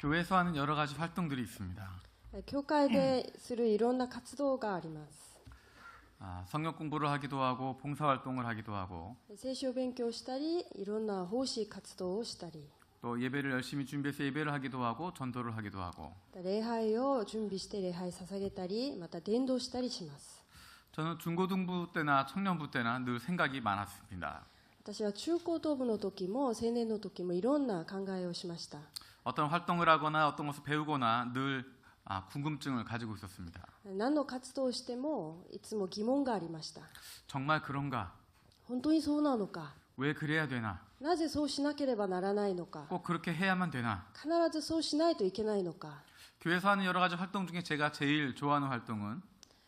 교회에서 하는 여러 가지 활동들이 있습니다. 教会でするいろんな活動があります。 성경 공부를 하기도 하고 봉사 활동을 하기도 하고 聖書を勉強したり、いろんな奉仕活動をしたり、 또 예배를 열심히 준비해서 예배를 하기도 하고 전도를 하기도 하고 礼拝を準備して礼拝捧げたり、また伝道したりします。 저는 중고등부 때나 청년부 때나 늘 생각이 많았습니다. 私は中高等部の時も青年の時もいろんな考えをしました。 어떤 활동을 하거나 어떤 것을 배우거나 늘 궁금증을 가지고 있었습니다. 何の活動をしてもいつも疑問がありました。 정말 그런가? 本当にそうなのか、 왜 그래야 되나? なぜそうしなければならないのか、 꼭 그렇게 해야만 되나? 必ずそうしないといけないのか。 교회에서 하는 여러 가지 활동 중에 제가 제일 좋아하는 활동은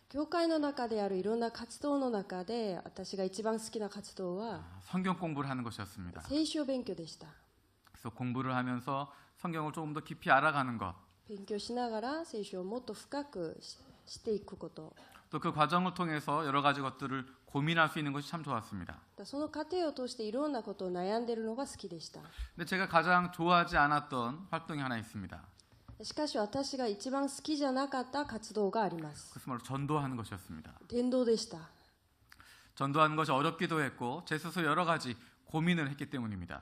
教会の中であるいろんな活動の中で私が一番好きな活動は 성경 공부를 하는 것이었습니다. 聖書勉強でした。 그래서 공부를 하면서 성경을 조금 더 깊이 알아가는 것, 勉強しながら聖書をもっと深くしていくこと、 또 그 과정을 통해서 여러 가지 것들을 고민할 수 있는 것이 참 좋았습니다. その過程を通していろんなことを悩んでいるのが好きでした。 근데 제가 가장 좋아하지 않았던 활동이 하나 있습니다. しかし私が一番好きじゃなかった活動があります。 그것은 바로 전도하는 것이었습니다. 伝道でした。 전도하는 것이 어렵기도 했고 제 스스로 여러 가지 고민을 했기 때문입니다.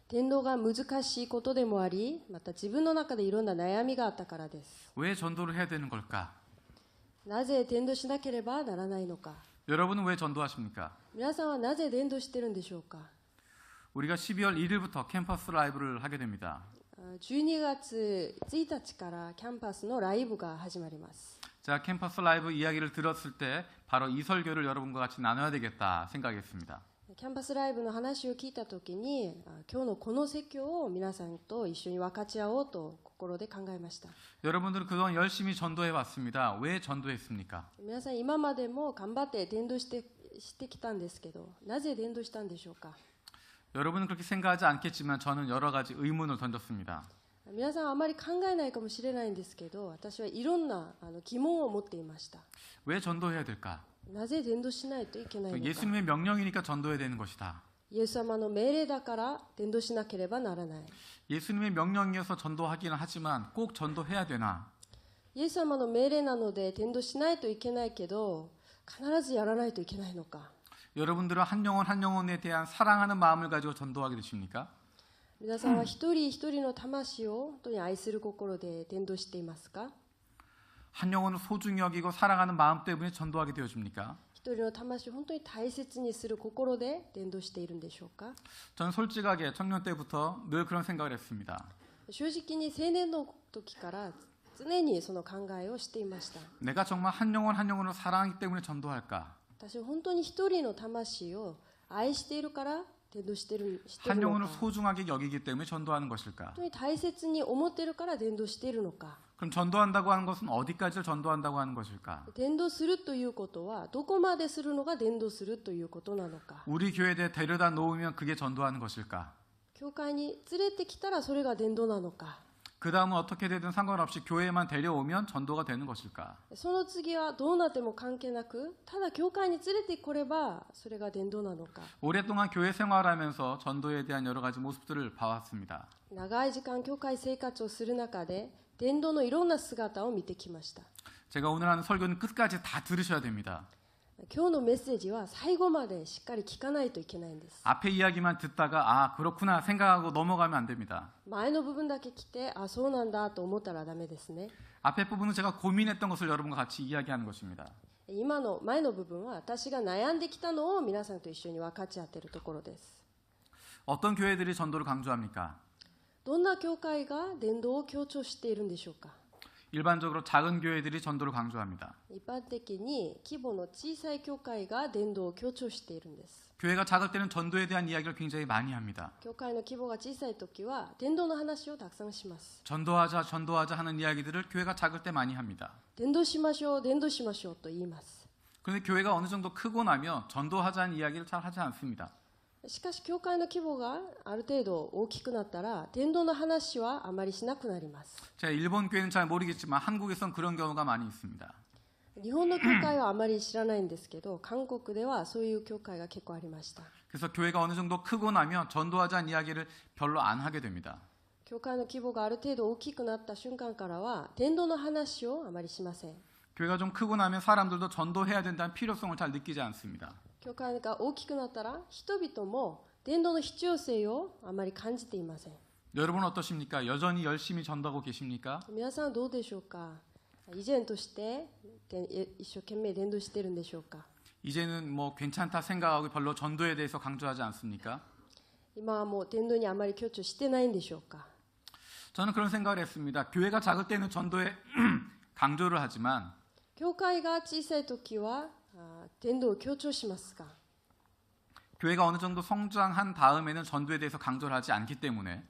伝道が難しいことでもあり、また自分の中でいろんな悩みがあったからです。 왜 전도를 해야 되는 걸까? なぜ伝道しなければならないのか。 여러분은 왜 전도하십니까? 皆さんはなぜ伝道してるんでしょうか。 우리가 12월 1일부터 캠퍼스 라이브를 하게 됩니다. 12月1日からキャンパスのライブが始まります。 제가 캠퍼스 라이브 이야기를 들었을 때 바로 이 설교를 여러분과 같이 나눠야 되겠다 생각했습니다. キャンパスライブの話を聞いたときに、今日のこの説教を皆さんと一緒に分かち合おうと心で考えました。 여러분들은 그동안 열심히 전도해 왔습니다. 왜 전도했습니까? 皆さん今までも頑張って伝道してきたんですけど、なぜ伝道したんでしょうか。 여러분은 그렇게 생각하지 않겠지만 저는 여러 가지 의문을 던졌습니다. 皆さんはあまり考えないかもしれないんですけど、私はいろんな疑問を持っていました。 왜 전도해야 될까? なぜ伝道しないといけないのか。 예수님의 명령이니까 전도해야 되는 것이다. イエス様の命令だから伝道しなければならない。 예수님의 명령이어서 전도하기는 하지만 꼭 전도해야 되나? イエス様の命令なので伝道しないといけないけど、必ずやらないといけないのか。 여러분들은 한 영혼 한 영혼에 대한 사랑하는 마음을 가지고 전도하게 되십니까? 皆さんは一人一人の魂を本当に愛する心で伝道していますか？ 한 영혼을 소중히 여기고 사랑하는 마음 때문에 전도하게 되어집니까? 一人の魂を本当に大切にする心で伝道しているんでしょうか？ 저는 솔직하게 청년 때부터 늘 그런 생각을 했습니다. 正直に青年の時から常にその考えをしていました。 내가 정말 한 영혼 한 영혼을 사랑하기 때문에 전도할까? 私は本当に一人の魂を愛しているから伝道している 한 の 영혼을 か、 소중하게 여기기 때문에 전도하는 것일까? 本当に大切に思っているから伝道しているのか。 그럼 전도한다고 하는 것은 어디까지를 전도한다고 하는 것일까? 伝道するということはどこまでするのが伝道するということなのか。 우리 교회에 데려다 놓으면 그게 전도하는 것일까? 教会に連れてきたらそれが伝道なのか。 그 다음은 어떻게 되든 상관없이 교회에만 데려오면 전도가 되는 것일까? その次はどうなっても関係なく、ただ教会に連れてこればそれが伝道なのか。 오랫동안 교회 생활하면서 전도에 대한 여러 가지 모습들을 봐왔습니다. 長い時間教会生活をする中で伝道のいろんな姿を見てきました。 제가 오늘 하는 설교는 끝까지 다 들으셔야 됩니다. 今日のメッセージは最後までしっかり聞かないといけないんです。 앞에 이야기만 듣다가 그렇구나 생각하고 넘어가면 안 됩니다. 前の部分だけ聞いて、そうなんだと思ったらダメですね。 앞에 부분은 제가 고민했던 것을 여러분과 같이 이야기하는 것입니다. 今の前の部分は私が悩んできたのを皆さんと一緒に分かち合っているところです。 어떤 교회들이 전도를 강조합니까? どんな教会が伝道を強調しているんでしょうか。 일반적으로 작은 교회들이 전도를 강조합니다. 一般的に規模の小さい教会が伝道を強調しているんです。 교회가 작을 때는 전도에 대한 이야기를 굉장히 많이 합니다. 教会の規模が小さいときは伝道の話をたくさんします。 전도하자 하는 이야기들을 교회가 작을 때 많이 합니다. 伝道しましょう、伝道しましょうと言います。 그런데 교회가 어느 정도 크고 나면 전도하자는 이야기를 잘 하지 않습니다. しかし教会の規模がある程度大きくなったら伝道の話はあまりしなくなります。 제가 일본 교회는 잘 모르겠지만 한국에선 그런 경우가 많이 있습니다. 日本の教会はあまり知らないんですけど、韓国ではそういう教会が結構ありました。 그래서 교회가 어느 정도 크고 나면 전도하자는 이야기를 별로 안 하게 됩니다. 教会の規模がある程度大きくなった瞬間からは伝道の話をあまりしません。 교회가 좀 크고 나면 사람들도 전도해야 된다는 필요성을 잘 느끼지 않습니다. 教会が大きくなったら人々も伝道の必要性をあまり感じていません。 여러분 어떠십니까? 여전히 열심히 전도하고 계십니까? 皆さんはどうでしょうか。以前として一生懸命伝道しているんでしょうか。 이제는 뭐 괜찮다 생각하고 별로 전도에 대해서 강조하지 않습니까? 今はもう伝道にあまり強調してないんでしょうか。 저는 그런 생각을 했습니다. 교회가 작을 때는 전도에 강조를 하지만 教会が小さい時は伝道を強調しますが、 교회가 어느 정도 성장한 다음에는 전도에 대해서 강조를 하지 않기 때문에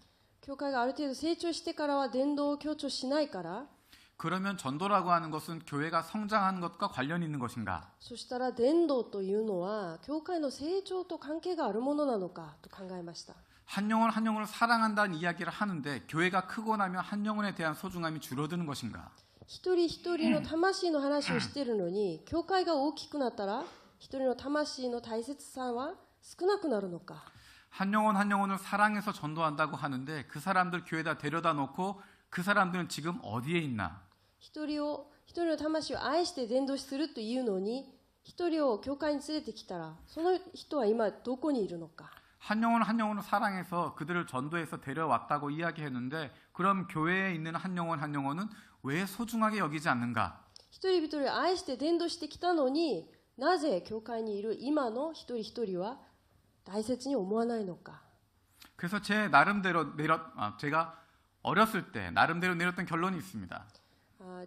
教会がある程度成長してからは伝道を強調しないから、 그러면 전도라고 하는 것은 교회가 성장하는 것과 관련이 있는 것인가? そしたら伝道というのは教会の成長と関係があるものなのかと考えました。 한 영혼 한 영혼을 사랑한다는 이야기를 하는데 교회가 크고 나면 한 영혼에 대한 소중함이 줄어드는 것인가? 一人一人の魂の話をしているのに、教会が大きくなったら一人の魂の大切さは少なくなるのか。 한 영혼 한 영혼을 사랑해서 전도한다고 하는데 그 사람들 교회에다 데려다 놓고 그 사람들은 지금 어디에 있나? 一人の魂を愛して伝道するというのに、一人を教会に連れてきたらその人は今どこにいるのか。 한 영혼 한 영혼을 사랑해서 그들을 전도해서 데려왔다고 이야기했는데 그럼 교회에 있는 한 영혼은 왜 소중하게 여기지 않는가? 一人一人を愛して伝道してきたのに、なぜ教会にいる今の一人一人は大切に思わないのか。 그래서 제 나름대로 제가 어렸을 때 나름대로 내렸던 결론이 있습니다.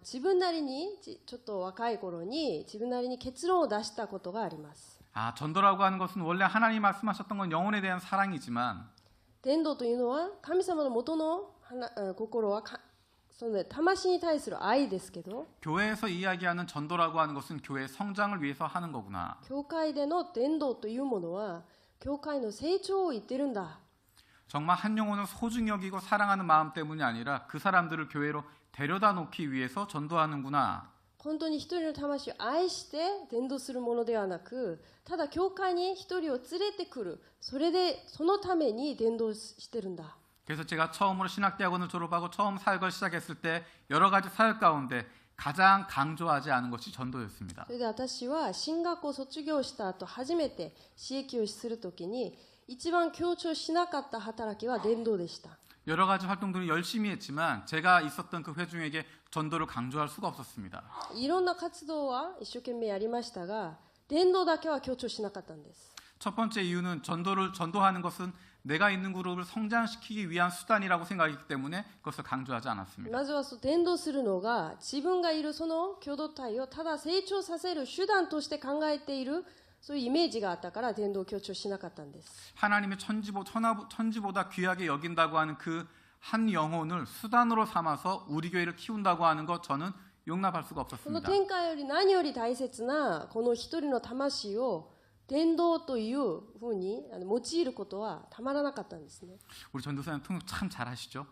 自分なりにちょっと若い頃に自分なりに結論を出したことがあります。 전도라고 하는 것은 원래 하나님 말씀하셨던 건 영혼에 대한 사랑이지만 伝道というのは神様の元の心はその魂に対する愛ですけど、 교회에서 이야기하는 전도라고 하는 것은 교회의 성장을 위해서 하는 거구나. 教会での伝道というものは教会の成長を言ってるんだ。 정말 한 영혼을 소중히 여기고 사랑하는 마음 때문이 아니라 그 사람들을 교회로 데려다 놓기 위해서 전도하는구나. 本当に一人の魂を愛して伝道するものではなく、ただ教会に一人を連れてくる、そのために伝道してるんだ。 그래서 제가 처음으로 신학대학원을 졸업하고 처음 사역을 시작했을 때 여러 가지 사역 가운데 가장 강조하지 않은 것이 전도였습니다. それで私は進学校を卒業した後初めて私益をするときに一番強調しなかった働きは伝道でした。 여러 가지 활동들을 열심히 했지만 제가 있었던 그 회중에게 전도를 강조할 수가 없었습니다. いろんな活動は一生懸命やりましたが、伝道だけは強調しなかったんです。 첫 번째 이유는 전도하는 것은 내가 있는 그룹을 성장시키기 위한 수단이라고 생각했기 때문에 그것을 강조하지 않았습니다. まずは伝道するのが自分がいるその共同体をただ成長させる手段として考えている、そういうイメージがあったから伝道を強調しなかったんです。 하나님의 천지보다 귀하게 여긴다고 하는 그 한 영혼을 수단으로 삼아서 우리 교회를 키운다고 하는 것 저는 용납할 수가 この 없었습니다. 天下より何より大切なこの一人の魂を伝道というふうに用いることはたまらなかったんですね。 우리 전도사님 통역 참 잘하시죠?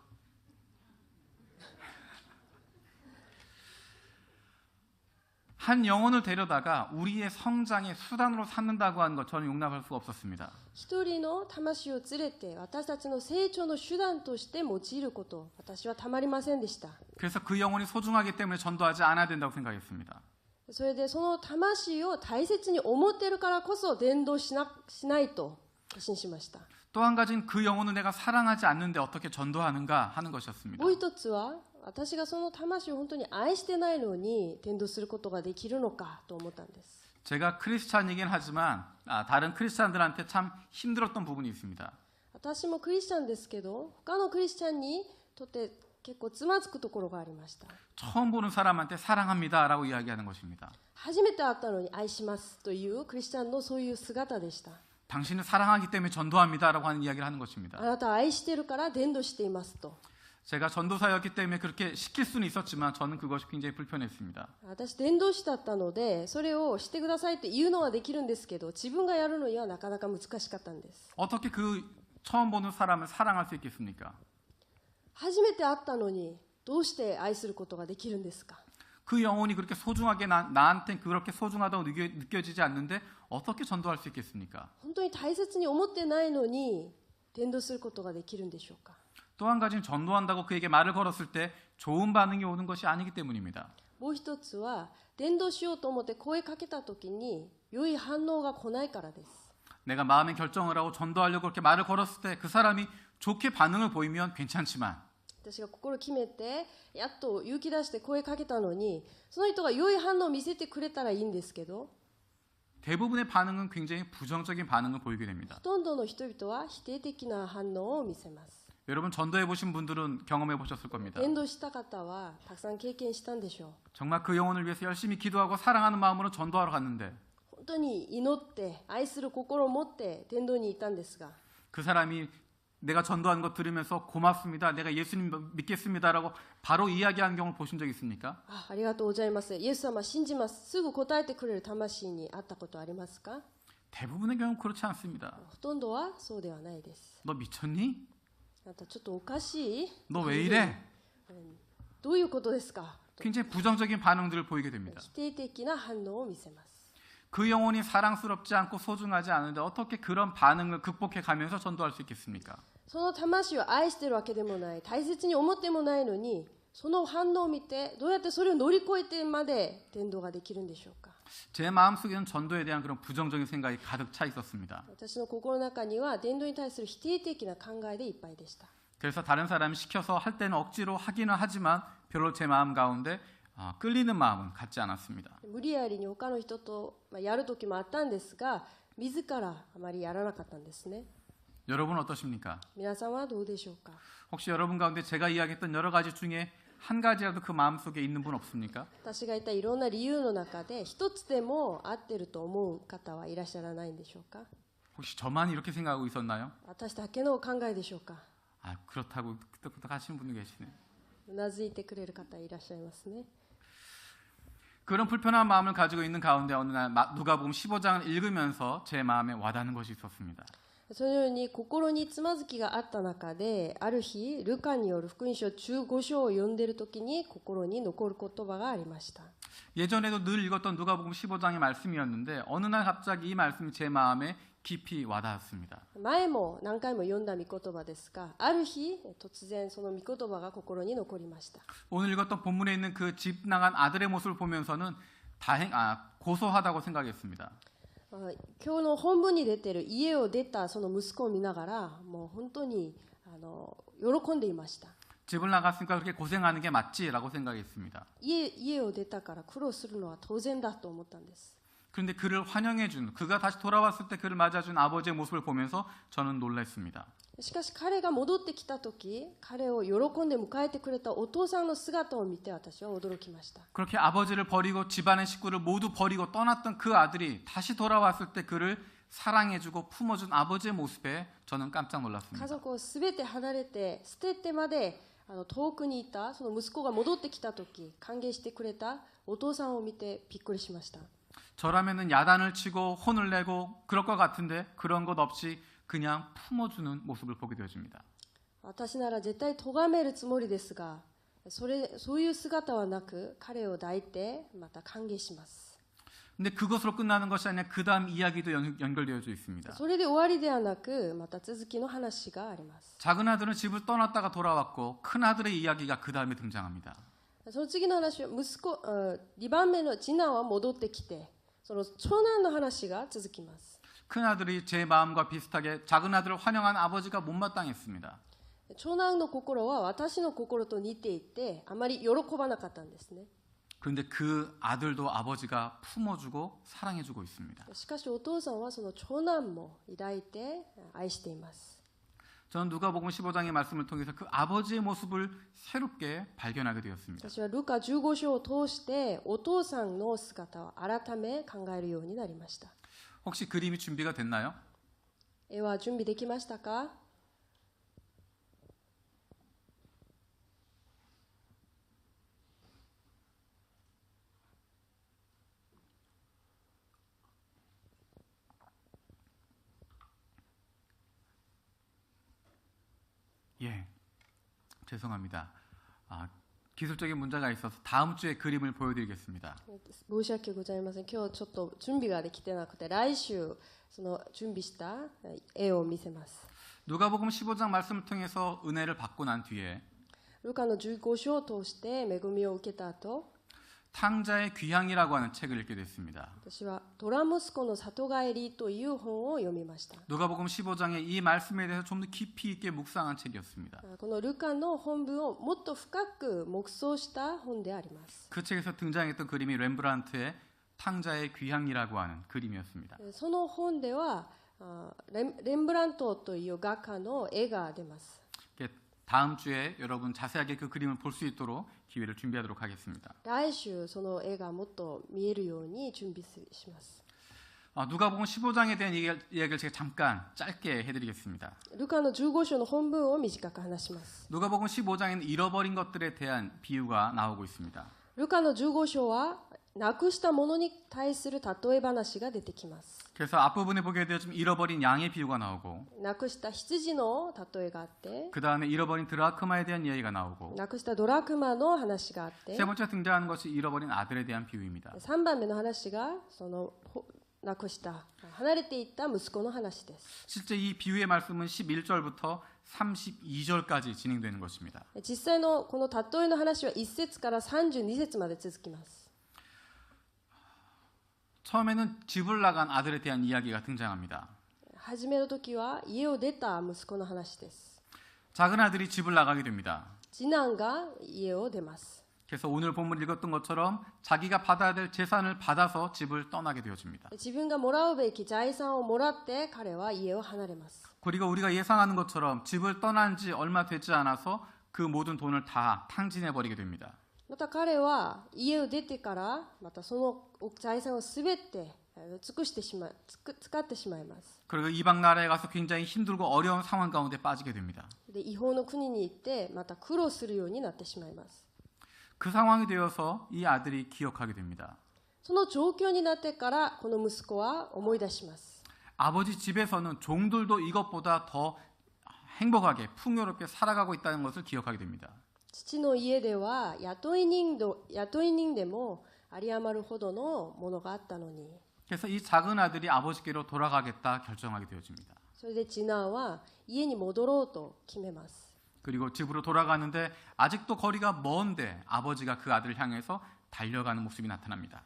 한 영혼을 데려다가 우리의 성장의 수단으로 삼는다고 하는 것 저는 용납할 수가 없었습니다. 一人の魂を連れて私たちの成長の手段として用いること、私はたまりませんでした。 그래서 그 영혼이 소중하기 때문에 전도하지 않아야 된다고 생각했습니다. それでその魂を大切に思っているからこそ伝道しないと決心しました。 또 한 가지는 그 영혼을 내가 사랑하지 않는데 어떻게 전도하는가 하는 것이었습니다. もう一つは私がその魂を本当に愛してないのに伝道することができるのかと思ったんです。 제가 크리스찬이긴 하지만 다른 크리스찬들한테 참 힘들었던 부분이 있습니다. 私もクリスチャンですけど、他のクリスチャンにとって結構つまずくところがありました。 처음 보는 사람한테 사랑합니다라고 이야기하는 것입니다. 初めて会ったのに愛しますというクリスチャンのそういう姿でした。 당신을 사랑하기 때문에 전도합니다라고 하는 이야기를 하는 것입니다. あなたは愛しているから伝道していますと。 제가 전도사였기 때문에 그렇게 시킬 수는 있었지만 저는 그것이 굉장히 불편했습니다. 私伝道師だったのでそれをしてくださいって言うのはできるんですけど、自分がやるのにはなかなか難しかったんです。 어떻게 그 처음 보는 사람을 사랑할 수 있겠습니까? 初めて会ったのにどうして愛することができるんですか。 그 영혼이 그렇게 소중하게 나한테 그렇게 소중하다고 느껴지지 않는데 어떻게 전도할 수 있겠습니까? 本当に大切に思ってないのに伝道することができるんでしょうか。또 한 가지는 전도한다고 그에게 말을 걸었을 때 좋은 반응이 오는 것이 아니기 때문입니다. もう一つは伝道しようと思って声かけた時に良い反応が来ないからです。 내가 마음의 결정을 하고 전도하려고 그렇게 말을 걸었을 때 그 사람이 좋게 반응을 보이면 괜찮지만 私が心決めてやっと勇気出して声かけたのにその人が良い反応を見せてくれたらいいんですけど 대부분의 반응은 굉장히 부정적인 반응을 보이게 됩니다. ほとんどの人々は否定的な反応を見せます。 여러분 전도해 보신 분들은 경험해 보셨을 겁니다. 伝道した方はたくさん経験したんでしょう。 정말 그 영혼을 위해서 열심히 기도하고 사랑하는 마음으로 전도하러 갔는데 本当に祈って愛する心を持って伝道に行ったんですが 그 사람이 내가 전도한 거 들으면서 고맙습니다. 내가 예수님 믿겠습니다라고 바로 이야기한 경우를 보신 적 있습니까? ありがとうございます。イエス様信じます。すぐ答えてくれる魂にあったことありますか？ 대부분의 경우 그렇지 않습니다. ほとんどはそうではないです。 너 미쳤니? あなたちょっとおかしい？ 너 왜 이래? どういうことですか？ 굉장히 부정적인 반응들을 보이게 됩니다. 否定的な反応を見せます。 그 영혼이 사랑스럽지 않고 소중하지 않은데 어떻게 그런 반응을 극복해 가면서 전도할 수 있겠습니까? その魂を愛しているわけでもない、大切に思ってもないのに、その反応を見てどうやってそれを乗り越えてまで伝道ができるんでしょうか。 제 마음속에는 전도에 대한 그런 부정적인 생각이 가득 차 있었습니다. 私の心の中には伝道に対する否定的な考えでいっぱいでした。 그래서 다른 사람이 시켜서 할 때는 억지로 하기는 하지만 별로 제 마음 가운데 끌리는 마음은 갖지 않았습니다. 無理やりに他の人とやる時もあったんですが、自らあまりやらなかったんですね。 여러분 어떠십니까? 皆さんはどうでしょうか。 혹시 여러분 가운데 제가 이야기했던 여러 가지 중에 한 가지라도 그 마음속에 있는 분 없습니까? 私が言ったいろんな理由の中で一つでも合ってると思う方はいらっしゃらないんでしょうか。 혹시 저만 이렇게 생각하고 있었나요? 私だけの考えでしょうか。 그렇다고 끄떡끄떡 하시는 분이 계시네. うなずいてくれる方いらっしゃいますね。 그런 불편한 마음을 가지고 있는 가운데 어느 날 누가복음 15장을 읽으면서 제 마음에 와닿는 것이 있었습니다. そのように心につまずきがあった中で、ある日ルカによる福音書15章を読んでいる時に心に残る言葉がありました。 예전에도 늘 읽었던 누가복음 15장의 말씀이었는데 어느 날 갑자기 이 말씀이 제 마음에 깊이 와닿았습니다. 前も何回も読んだ御言葉ですが、ある日突然その御言葉が心に残りました。 오늘 읽었던 본문에 있는 그 집 나간 아들의 모습을 보면서는 고소하다고 생각했습니다. 今日の本文に出ている家を出たその息子を見ながらもう本当に喜んでいました。 집을 나갔으니까 그렇게 고생하는 게 맞지라고 생각했습니다. 家を出たから苦労するのは当然だと思ったんです。 그런데 그를 환영해준, 그가 다시 돌아왔을 때 그를 맞아준 아버지의 모습을 보면서 저는 놀랐습니다. しかし彼が戻ってきた時、彼を喜んで迎えてくれたお父さんの姿を見て私は驚きました。 그렇게 아버지를 버리고 집안의 식구를 모두 버리고 떠났던 그 아들이 다시 돌아왔을 때 그를 사랑해주고 품어준 아버지의 모습에 저는 깜짝 家 놀랐습니다. 族をすべて離れて捨ててまで遠くにいたその息子が戻ってきた時、歓迎してくれたお父さんを見てびっくりしました。 저라면은 야단을 치고 혼을 내고 그럴 것 같은데 그런 것 없이 그냥 품어주는 모습을 보게 되어집니다. 私なら絶対咎めるつもりですが、そういう姿はなく彼を抱いてまた歓迎します。 근데 그것으로 끝나는 것이 아니라 그 다음 이야기도 연결되어져 있습니다. それで終わりではなくまた続きの話があります。 작은 아들은 집을 떠났다가 돌아왔고 큰 아들의 이야기가 그 다음에 등장합니다. その次の話は2番目の次男は戻ってきて、その長男の話が続きます。 큰 아들이 제 마음과 비슷하게 작은 아들을 환영한 아버지가 못마땅했습니다. 長男の心は私の心と似ていてあまり喜ばなかったんですね。 그런데 그 아들도 아버지가 품어주고 사랑해주고 있습니다. しかしお父さんはその長男も抱いて愛しています。 저는 누가복음 15장의 말씀을 통해서 그 아버지의 모습을 새롭게 발견하게 되었습니다. 私はルカ15章を通してお父さんの姿を改め考えるようになりました。 혹시 그림이 준비가 됐나요? 絵は準備できましたか？ 예, 죄송합니다. 기술적인 문제가 있어서 다음 주에 그림을 보여드리겠습니다. 申し訳ございません。今日ちょっと準備ができてなくて来週その準備した絵を見せます。 누가복음 15장 말씀을 통해서 은혜를 받고 난 뒤에 ルカの15章を通して恵みを受けた後、 탕자의 귀향이라고 하는 책을 읽게 됐습니다. 私はドラ息子の里帰りという本を読みました。 누가복음 15장의 이 말씀에 대해서 좀 더 깊이 있게 묵상한 책이었습니다. このルカの本文をもっと深く黙想した本であります。 그 책에서 등장했던 그림이 렘브란트의 탕자의 귀향이라고 하는 그림이었습니다. その本ではレンブラントという画家の絵が出ます。 다음 주에 여러분 자세하게 그 그림을 볼 수 있도록 기회를 준비하도록 하겠습니다. 来週その絵がもっと見えるように準備します。 누가복음 15장에 대한 이야기를 제가 잠깐 짧게 해드리겠습니다. ルカの15章の本文を短く話します。 누가복음 15장에는 잃어버린 것들에 대한 비유가 나오고 있습니다. ルカの15章はなくしたものに対する例え話が出てきます。 그래서 앞부분에 보게 되어 좀 잃어버린 양의 비유가 나오고 なくした羊の例えがあって、 그 다음에 잃어버린 드라크마에 대한 이야기가 나오고 なくしたドラクマの話があって、 세 번째 등장하는 것이 잃어버린 아들에 대한 비유입니다. 3番目の話がそのなくした離れていった息子の話です。 실제 이 비유의 말씀은 11절부터 32절까지 진행되는 것입니다. 実際のこの例えの話は1節から32節まで続きます。 처음에는 집을 나간 아들에 대한 이야기가 등장합니다. 初めの時は家を出た息子の話です。 작은 아들이 집을 나가게 됩니다. 次男が家を出ます。 그래서 오늘 본문 읽었던 것처럼 자기가 받아야 될 재산을 받아서 집을 떠나게 되어집니다. 自分がもらうべき財産をもらって彼は家を離れます。 그리고 우리가 예상하는 것처럼 집을 떠난 지 얼마 되지 않아서 그 모든 돈을 다 탕진해 버리게 됩니다. また彼は家を出てからまたその財産をすべて使ってしまいます。 그리고 이방 나라에 가서 굉장히 힘들고 어려운 상황 가운데 빠지게 됩니다. で違法の国に行ってまた苦労するようになってしまいます。 그 상황이 되어서 이 아들이 기억하게 됩니다. その状況になってからこの息子は思い出します。 아버지 집에서는 종들도 이것보다 더 행복하게 풍요롭게 살아가고 있다는 것을 기억하게 됩니다. 父の家では雇い人でも有り余るほどのものがあったのに、 그래서 이 작은 아들이 아버지께로 돌아가겠다 결정하게 되어집니다. それで次男は家に戻ろうと決めます。 그리고 집으로 돌아가는데 아직도 거리가 먼데 아버지가 그 아들을 향해서 달려가는 모습이 나타납니다.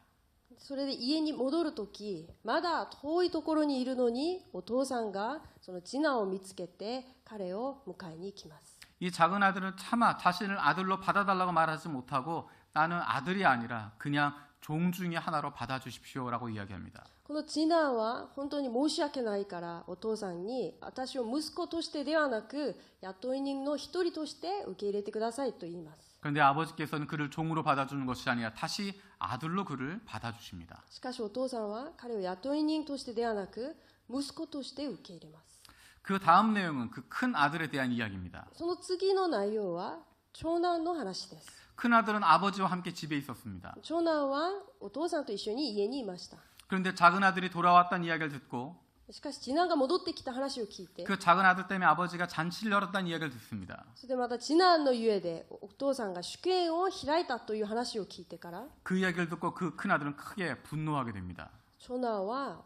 それで家に戻るとき、まだ遠いところにいるのにお父さんがその次男を見つけて彼を迎えに行きます。 이 작은 아들은 차마 자신을 아들로 받아달라고 말하지 못하고 나는 아들이 아니라 그냥 종 중에 하나로 받아주십시오라고 이야기합니다. この次男は本当に申し訳ないからお父さんに私を息子としてではなく雇い人の一人として受け入れてくださいと言います。 그런데 아버지께서는 그를 종으로 받아주는 것이 아니라 다시 아들로 그를 받아주십니다. しかしお父さんは彼を雇い人としてではなく息子として受け入れます。 그 다음 내용은 그 큰 아들에 대한 이야기입니다. その次の内容は長男の話です。 큰 아들은 아버지와 함께 집에 있었습니다. 長男はお父さんと一緒に家にいました。 그런데 작은 아들이 돌아왔다는 이야기를 듣고 しかし次男が戻ってきた話を聞いて、 그 작은 아들 때문에 아버지가 잔치를 열었다는 이야기를 듣습니다. それでまた次男のゆえでお父さんが祝宴を開いたという話を聞いてから、 그 이야기를 듣고 그 큰 아들은 크게 분노하게 됩니다. 長男は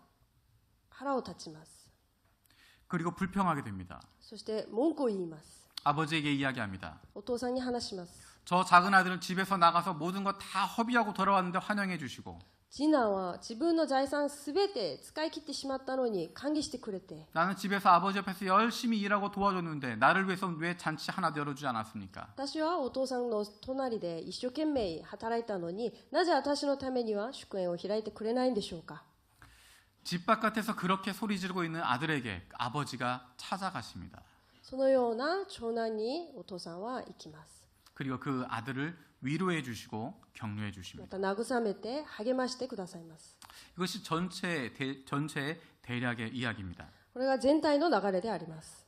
腹を立ちます。 그리고 불평하게 됩니다. そして文句を言います。 아버지에게 이야기합니다. お父さんに話します。 저 작은 아들은 집에서 나가서 모든 것 다 허비하고 돌아왔는데 환영해 주시고 次男は自分の財産すべて使い切ってしまったのに歓迎してくれて、 나는 집에서 아버지 옆에서 열심히 일하고 도와줬는데 나를 위해서 왜 잔치 하나 열어주지 않았습니까? 私はお父さんの隣で一生懸命働いたのになぜ私のためには祝宴を開いてくれないんでしょうか。 집 바깥에서 그렇게 소리 지르고 있는 아들에게 아버지가 찾아가십니다. そのような長男にお父さんは行きます。 그리고 그 아들을 위로해 주시고 격려해 ま 주십니다. た慰めて励ましてくださいます。 이것이 전체의 대략의 이야기입니다. これが全体の流れであります。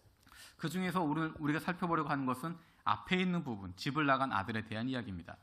그 중에서 오늘 우리가 살펴보려고 하는 것은 앞에 있는 부분, 집을 나간 아들에 대한 이야기입니다.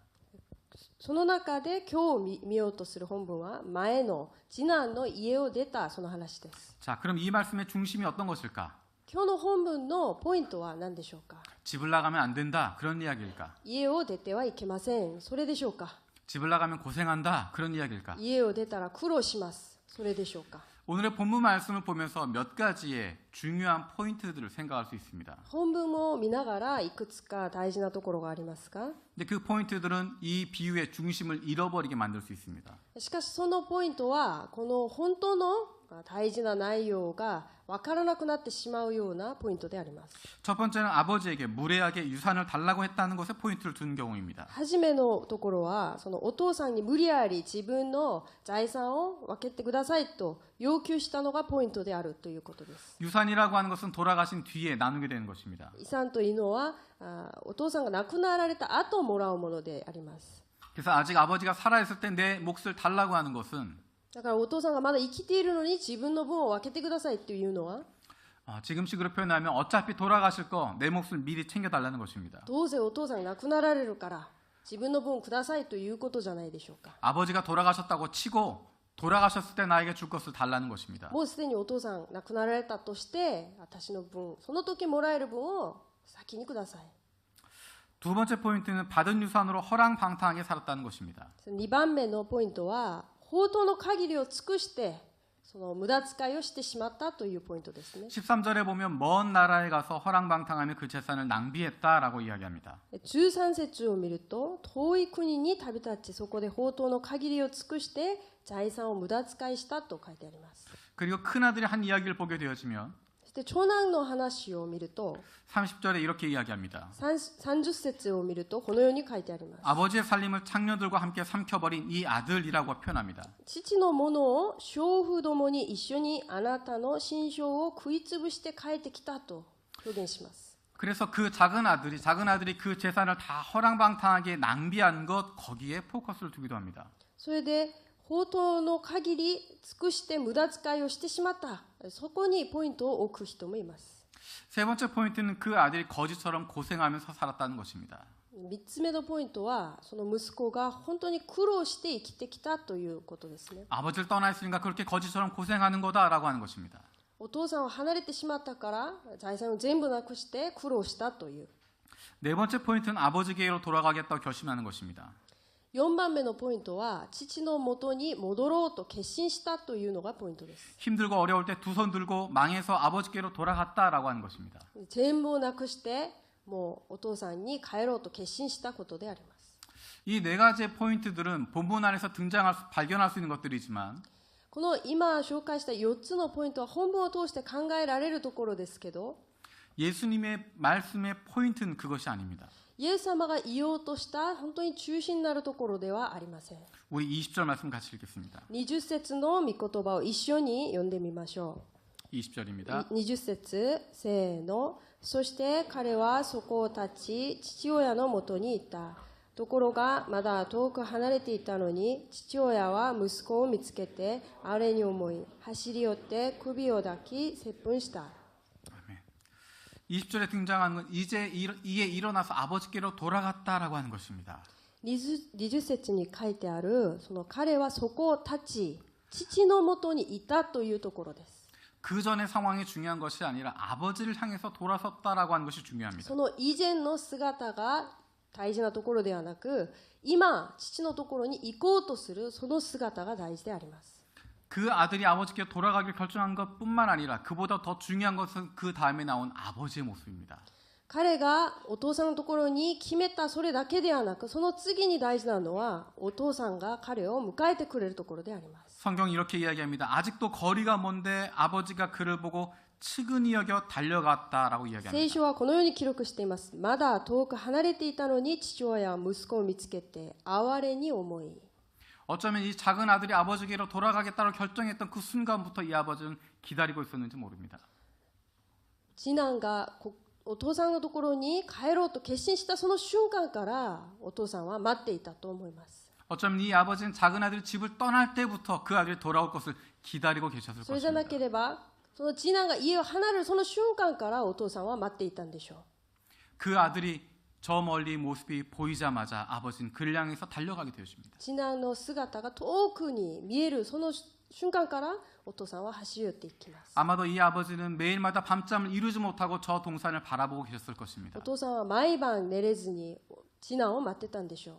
その中で今日見ようとする本文は前の次男の家を出たその話です。 자, 그럼 이 말씀의 중심이 어떤 것일까? 今日の本文のポイントは何でしょうか。 집을 나가면 안 된다. 그런 이야기일까? 家を出てはいけません。それでしょうか。 집을 나가면 고생한다. 그런 이야기일까? 家を出たら苦労します。それでしょうか。 오늘의 본문 말씀을 보면서 몇 가지의 중요한 포인트들을 생각할 수 있습니다. 本文を見ながらいくつか大事なところがありますか？ 근데 그 포인트들은 이 비유의 중심을 잃어버리게 만들 수 있습니다. しかしそのポイントはこの本当の大事な内容が分からなくなってしまうようなポイントであります。 첫 번째는 아버지에게 무례하게 유산을 달라고 했다는 것에 포인트를 둔 경우입니다. 初めのところはそのお父さんに無理やり自分の財産を分けてくださいと要求したのがポイントであるということです。 유산이라고 하는 것은 돌아가신 뒤에 나누게 되는 것입니다. 遺産というのはお父さんが亡くなられた後もらうものであります。 그래서 아직 아버지가 살아있을 때 내 몫을 달라고 하는 것은 だからお父さんがまだ生きているのに自分の分を分けてくださいっていうのは 지금식으로 표현하면 어차피 돌아가실 거 내 몫을 미리 챙겨달라는 것입니다. どうせお父さんが亡くなられるから自分の分くださいということじゃないでしょうか。 아버지가 돌아가셨다고 치고 돌아가셨을 때 나에게 줄 것을 달라는 것입니다. もうすでにお父さん亡くなられたとして私の分その時もらえる分を先にください。 두 번째 포인트는 받은 유산으로 허랑방탕하게 살았다는 것입니다. 2番目のポイントは法当の限りを尽くしてその無駄遣いをしてしまったというポイントですね。 13절에 보면 먼 나라에 가서 허랑방탕하며 그 재산을 낭비했다라고 이야기합니다. 13節を見ると遠い国に旅立ちそこで法当の限りを尽くして財産を無駄遣いしたと書いてあります。 그리고 큰아들이 한 이야기를 보게 되어지면 そして長男の話を見ると 30절에 이렇게 이야기합니다. 30節を見るとこのように書いてあります。 아버지의 살림을 창녀들과 함께 삼켜버린 이 아들이라고 표현합니다. 父のものを娼婦どもに一緒にあなたの心象を食いつぶして帰ってきたと表現します。 그래서 그 작은 아들이 그 재산을 다 허랑방탕하게 낭비한 것 거기에 포커스를 두기도 합니다. それで法当の限り尽くして無駄遣いをしてしまったそこにポイントを置く人もいます。 세 번째 포인트는 그 아들이 거지처럼 고생하면서 살았다는 것입니다. 3つ目のポイントはその息子が本当に苦労して生きてきたということですね。 아버지를 떠나 있으니까 그렇게 거지처럼 고생하는 거다라고 하는 것입니다. お父さんを離れてしまったから財産を全部なくして苦労したという。 네 번째 포인트는 아버지께로 돌아가겠다고 결심하는 것입니다. 4番目のポイントは父の元に戻ろうと決心したというのがポイントです。 힘들고 어려울 때 두 손 들고 망해서 아버지께로 돌아갔다라고 하는 것입니다. 全部をなくしてもうお父さんに帰ろうと決心したことであります。 이 네 가지의 포인트들은 본문 안에서 발견할 수 있는 것들이지만 この今紹介した4つのポイントは本文を通して考えられるところですけど 예수님의 말씀의 포인트는 그것이 아닙니다. イエス様が言おうとした本当に中心になるところではありません。 우리 20절 말씀 같이 읽겠습니다. 20節の御言葉を一緒に読んでみましょう。 20절입니다. 20節せーの。そして彼はそこを立ち父親のもとに行った。ところがまだ遠く離れていたのに父親は息子を見つけてあれに思い走り寄って首を抱き接吻した。 20절에 등장하는 건 이제 이에 일어나서 아버지께로 돌아갔다라고 하는 것입니다. 20節に書いてあるその彼はそこを立ち父のもとにいたというところです。 그 전의 상황이 중요한 것이 아니라 아버지를 향해서 돌아섰다라고 하는 것이 중요합니다. その以前の姿が大事なところではなく今父のところに行こうとするその姿が大事であります。 그 아들이 아버지께 돌아가길 결정한 것뿐만 아니라 그보다 더 중요한 것은 그 다음에 나온 아버지의 모습입니다. 彼がお父さんのところに決めたそれだけではなくその次に大事なのはお父さんが彼を迎えてくれるところであります。 성경이 이렇게 이야기합니다. 아직도 거리가 먼데 아버지가 그를 보고 측은히 여겨 달려갔다라고 聖 이야기합니다. 書はこのように記録しています。まだ遠く離れていたのに父親は息子を見つけて哀れに思い。 어쩌면 이 작은 아들이 아버지께로 돌아가겠다고 결정했던 그 순간부터 이 아버지는 기다리고 있었는지 모릅니다. 次男がお父さんのところに帰ろうと決心したその瞬間からお父さんは待っていたと思います。 어쩌면 이 아버지는 작은 아들이 집을 떠날 때부터 그 아들이 돌아올 것을 기다리고 계셨을 それじゃな 것입니다. ければその次男が家を離れるその瞬間からお父さんは待っていたんでしょう。 그 아들이 저 멀리 모습이 보이자마자 아버지는 그를 향해서 달려가게 되어집니다. 次男の姿が遠くに見えるその瞬間からお父さんは走り寄っていきます。 아마도 이 아버지는 매일마다 밤잠을 이루지 못하고 저 동산을 바라보고 계셨을 お 것입니다. 父さんは毎晩寝れずに次男を待ってたんでしょう。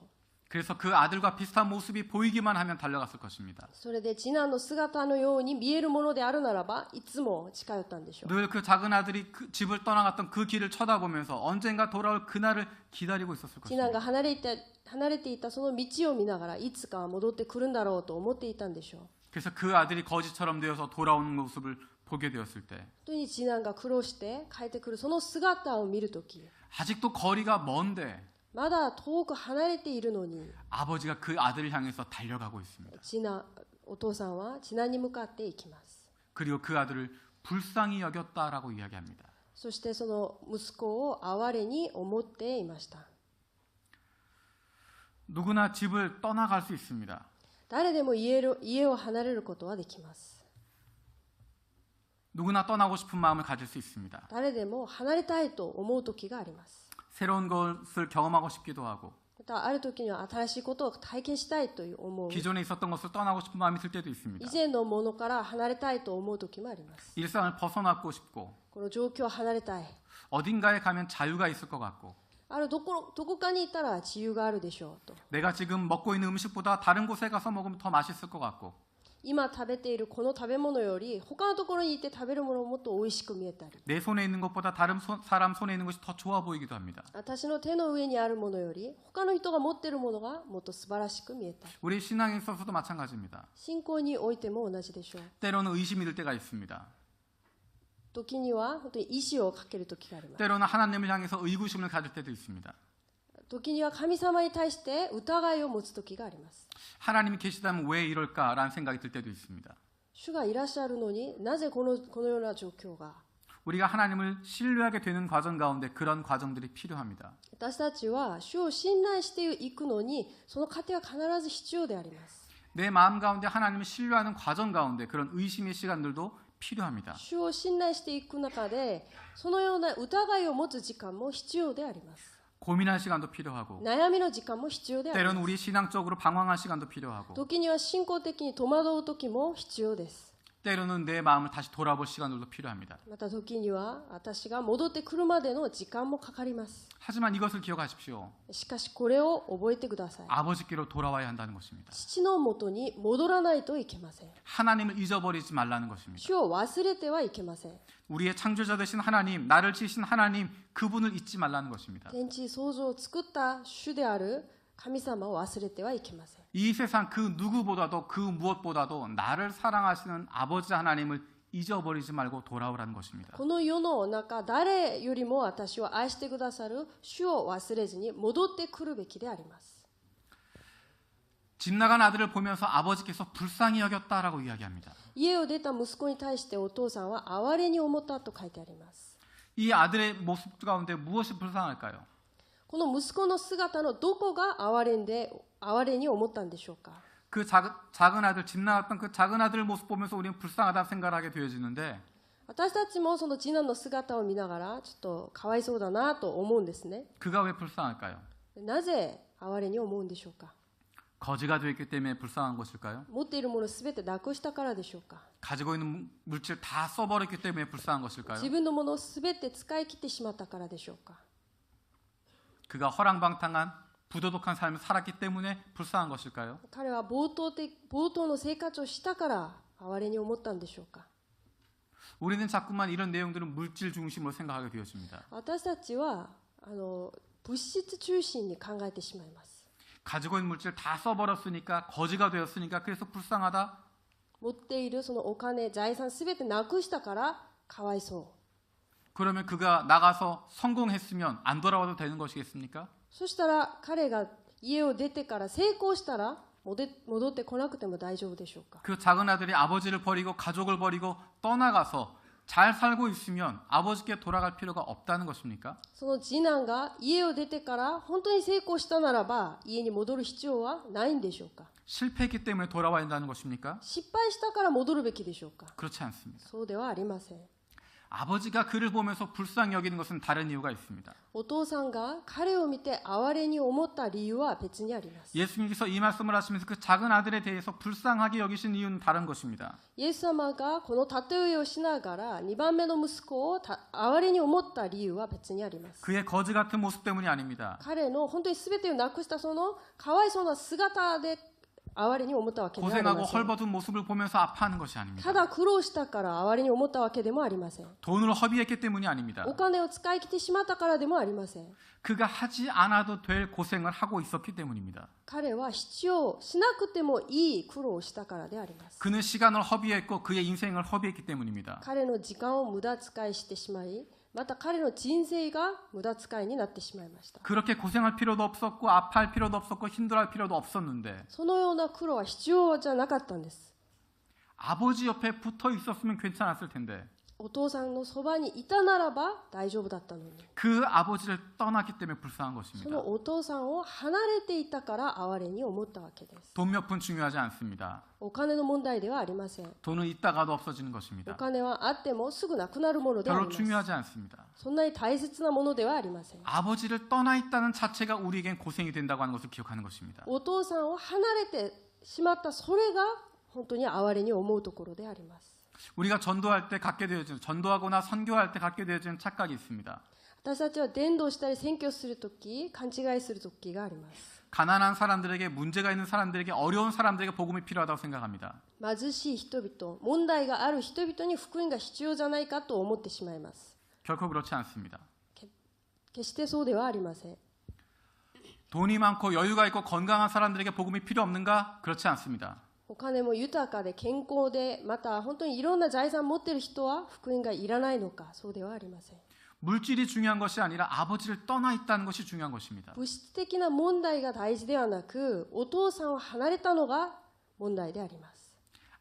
그래서 그 아들과 비슷한 모습이 보이기만 하면 달려갔을 것입니다. それで次男の姿のように見えるものであるならばいつも近寄ったんでしょう。 늘 그 작은 아들이 그 집을 떠나갔던 그 길을 쳐다보면서 언젠가 돌아올 그날을 기다리고 있었을 次男 것입니다. が離れていたその道を見ながらいつか戻ってくるんだろうと思っていたんでしょう。 그래서 그 아들이 거지처럼 되어서 돌아오는 모습을 보게 되었을 때 本当に次男が苦労して帰ってくるその姿を見るとき、 아직도 거리가 먼데 まだ遠く離れているのに 아버지가 그 아들을 향해서 달려가고 있습니다. お父さんは次男に向かっていきます。 그리고 그 아들을 불쌍히 여겼다라고 이야기합니다. そしてその息子を哀れに思っていました。 누구나 집을 떠나갈 수 있습니다. 誰でも家を離れることはできます。 누구나 떠나고 싶은 마음을 가질 수 있습니다. 誰でも離れたいと思う時があります。 새로운 것을 경험하고 싶기도 하고 またある時には新しいことを体験したいという思う。 기존에 있었던 것을 떠나고 싶은 마음이 들 때도 있습니다. 以前のものから離れたいと思う時もあります。 일상을 벗어나고 싶고 この状況を離れたい。 어딘가에 가면 자유가 있을 것 같고 あるどこかにいたら自由があるでしょうと。 내가 지금 먹고 있는 음식보다 다른 곳에 가서 먹으면 더 맛있을 것 같고 今食べているこの食べ物より他のところに行って食べるものももっと美味しく見えたり、 내 손에 있는 것보다 다른 사람 손에 있는 것이 더 좋아 보이기도 합니다. 私の手の上にあるものより他の人が持っているものがもっと素晴らしく見えたり、 우리 신앙에 있어서도 마찬가지입니다. 信仰においても同じでしょう。 때로는 의심이 들 때가 있습니다. 時には本当に意志をかける時があります。 때로는 하나님을 향해서 의구심을 가질 때도 있습니다. 時には神様に対して疑いを持つ時があります。 하나님이 계시다면 왜 이럴까라는 생각이 들 때도 있습니다. 主がいらっしゃるのになぜこのような状況が。 우리가 하나님을 신뢰하게 되는 과정 가운데 그런 과정들이 필요합니다. 私たちは主を信頼していくのにその過程は必ず必要であります。 내 마음 가운데 하나님을 신뢰하는 과정 가운데 그런 의심의 시간들도 필요합니다. 主を信頼していく中でそのような疑いを持つ時間も必要であります。 고민할 시간도 필요하고 悩みの時間も必要であり 때로는 ます。 우리 신앙적으로 방황할 시간도 필요하고 時には信仰的に戸惑う時も必要です。 때로는 내 마음을 다시 돌아볼 시간들도 필요합니다. また時には私が戻ってくるまでの時間もかかります。 하지만 이것을 기억하십시오. しかしこれを覚えてください。 아버지께로 돌아와야 한다는 것입니다. 父のもとに戻らないといけません。 하나님을 잊어버리지 말라는 것입니다. 主を忘れてはいけません。 우리의 창조자 되신 하나님, 나를 지으신 하나님, 그분을 잊지 말라는 것입니다. 天地創造を作った主である神様を忘れてはいけません。 이 세상 그 누구보다도 그 무엇보다도 나를 사랑하시는 아버지 하나님을 잊어버리지 말고 돌아오라는 것입니다. この世の中誰よりも私を愛してくださる主を忘れずに戻ってくるべきであります。 집 나간 아들을 보면서 아버지께서 불쌍히 여겼다라고 이야기합니다. 家を出た息子に対してお父さんは哀れに思ったと書いてあります。 이 아들의 모습 가운데 무엇이 불쌍할까요? この息子の姿のどこが哀れに思ったんでしょうか。 그 작은 아들, 집 나갔던 그 작은 아들 모습 보면서 우리는 불쌍하다는 생각을 하게 되어지는데 私たちもその次男の姿を見ながらちょっとかわいそうだなと思うんですね。 그가 왜 불쌍할까요? なぜ哀れに思うんでしょうか。 거지가 되었기 때문에 불쌍한 것일까요? 持っているものすべてなくしたからでしょうか。 가지고 있는 물질 다 써버렸기 때문에 불쌍한 것일까요? 自分のものをすべて使い切ってしまったからでしょうか。 그가 허랑방탕한 부도덕한 삶을 살았기 때문에 불쌍한 것일까요? 彼は冒頭の生活をしたから哀れに思ったんでしょうか。 우리는 자꾸만 이런 내용들은 물질 중심으로 생각하게 되어집니다. 私たちは物質中心に考えてしまいます。 가지고 있는 물질 다 써버렸으니까 거지가 되었으니까 그래서 불쌍하다. 持っているそのお金財産すべてなくしたからかわいそう。 그러면 그가 나가서 성공했으면 안 돌아와도 되는 것이겠습니까? そしたら彼が家を出てから成功したら戻ってこなくても大丈夫でしょうか。 그 작은 아들이 아버지를 버리고 가족을 버리고 떠나가서 잘 살고 있으면 아버지께 돌아갈 필요가 없다는 것입니까? その次男が家を出てから本当に成功したならば家に戻る必要はないんでしょうか。 실패했기 때문에 돌아와야 한다는 것입니까? 失敗したから戻るべきでしょうか。 그렇지 않습니다. そうではありません。 아버지가 그를 보면서 불쌍히 여기는 것은 다른 이유가 있습니다. お父さんが彼を見て哀れに思った理由は別にあります。 예수님께서 이 말씀을 하시면서 그 작은 아들에 대해서 불쌍하게 여기신 이유는 다른 것입니다. イエス様がこの例えをしながら2番目の息子を哀れに思った理由は別にあります。 그의 거지 같은 모습 때문이 아닙니다. 彼の本当に全てをなくしたそのかわいそうな姿で哀れに思ったわけではあり 고생하고 ません。 헐벗은 모습을 보면서 아파하는 것이 아닙니다. ただ苦労したから哀れに思ったわけでもありません。 돈을 허비했기 때문이 아닙니다. お金を使い切ってしまったからでもありません。 그가 하지 않아도 될 고생을 하고 있었기 때문입니다. 彼は必要しなくてもいい苦労をしたからであります。 그는 시간을 허비했고 그의 인생을 허비했기 때문입니다. 彼の時間を無駄遣いしてしまい、また彼の人生が無駄遣いになってしまいました。 그렇게 고생할 필요도 없었고 아파할 필요도 없었고 힘들어할 필요도 없었는데 そのような苦労は必要じゃなかったんです。 아버지 옆에 붙어 있었으면 괜찮았을 텐데 お父さんのそばにいたならば大丈夫だったのに、 그 아버지를 떠났기 때문에 불쌍한 そ 것입니다. のお父さんを離れていたから哀れに思ったわけです。 돈 몇 푼 중요하지 않습니다. お金の問題ではありません。 돈은 있다가도 없어지는 お 것입니다. 金はあってもすぐなくなるものではあ 별로 ります。 중요하지 않습니다. そんなに大切なものではありません。 아버지를 떠나 있다는 자체가 우리에겐 고생이 된다고 하는 것을 기억하는 것입니다. お父さんを離れてしまったそれが本当に哀れに思うところであります。 우리가 전도할 때 갖게 되어지는 전도하거나 선교할 때 갖게 되어지는 착각이 있습니다. 私たちは伝道したり宣教するとき、勘違いするときがあります。 가난한 사람들에게 문제가 있는 사람들에게 어려운 사람들에게 복음이 필요하다고 생각합니다. 貧しい人々、問題がある人々に福音が必要じゃないかと思ってしまいます。 결코 그렇지 않습니다. 決してそうではありません。 돈이 많고 여유가 있고 건강한 사람들에게 복음이 필요 없는가? 그렇지 않습니다. お金も豊かで健康で、また本当にいろんな財産を持っている人は福音がいらないのか、そうではありません。 물질이 중요한 것이 아니라 아버지를 떠나 있다는 것이 중요한 것입니다. 物質的な問題が大事ではなく、お父さんを離れたのが問題であります。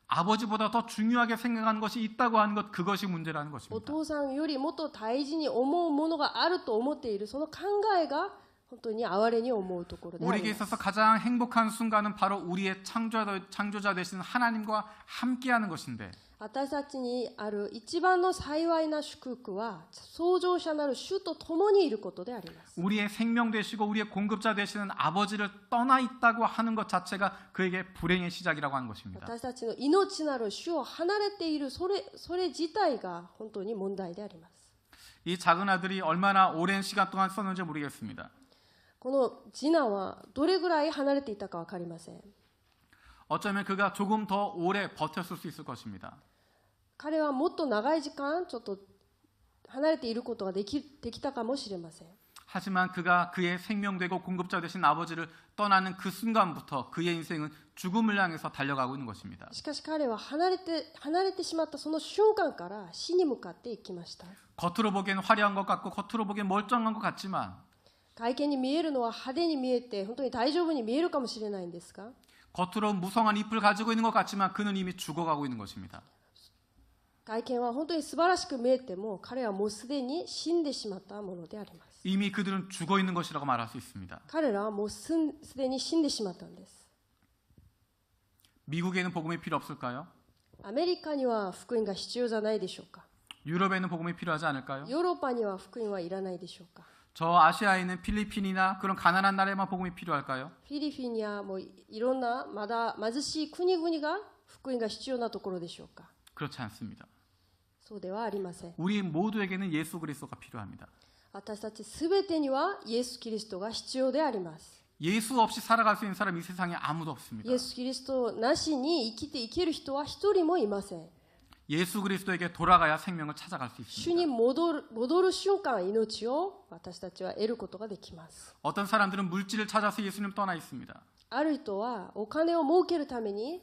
아버지보다 더 중요하게 생각하는 것이 있다고 하는 것, 그것이 문제라는 お 것입니다. 父さんよりもっと大事に思うものがあると思っているその考えが本当に哀れに思うところであ 우리에게 ります。 있어서 가장 행복한 순간은 바로 우리의 창조자 되시는 하나님과 함께하는 것인데 私たちにある一番の幸いな祝福は創造者なる主と共にいることであります。 우리의 생명 되시고 우리의 공급자 되시는 아버지를 떠나 있다고 하는 것 자체가 그에게 불행의 시작이라고 하는 것입니다. 私たちの命なる主を離れているそれ自体が本当に問題であります。 이 작은 아들이 얼마나 오랜 시간 동안 썼는지 모르겠습니다. この次男はどれぐらい離れていたか分かりません。 어쩌면 그가 조금 더 오래 버텼을 수 있을 것입니다. 彼はもっと長い時間ちょっと離れていることができたかもしれません。 하지만 그가 그의 생명되고 공급자 되신 아버지를 떠나는 그 순간부터 그의 인생은 죽음을 향해서 달려가고 있는 것입니다. しかし彼は離れてしまったその瞬間から死に向かっていきました。 겉으로 보기엔 화려한 것 같고 겉으로 보기엔 멀쩡한 것 같지만 外見に見えるのは派手に見えて本当に大丈夫に見えるかもしれないんですが、 겉으로 무성한 잎을 가지고 있는 것 같지만 그는 이미 죽어가고 있는 것입니다. 外見は本当に素晴らしく見えても彼はもうすでに死んでしまったものであります。 이미 그들은 죽어 있는 것이라고 말할 수 있습니다. 彼らはもうすでに死んでしまったんです。 미국에는 복음이 필요 없을까요? アメリカには福音が必要じゃないでしょうか。 유럽에는 복음이 필요하지 않을까요? ヨーロッパには福音はいらないでしょうか。 저 아시아에 있는 필리핀이나 그런 가난한 나라에만 복음이 필요할까요? フィリピンやもういろんなまだ貧しい国々が福音が必要なところでしょうか。 그렇지 않습니다. そうではありません。 우리 모두에게는 예수 그리스도가 필요합니다. 私たちすべてにはイエス・キリストが必要であります。 예수 없이 살아갈 수 있는 사람 이 세상에 아무도 없습니다. イエス・キリストなしに生きていける人は一人もいません。 예수 그리스도에게 돌아가야 생명을 찾아갈 수 主 있습니다. に戻る瞬間、命を私たちは得ることができます。 어떤 사람들은 물질을 찾아서 예수님 떠나 있습니다. ある人はお金を儲けるために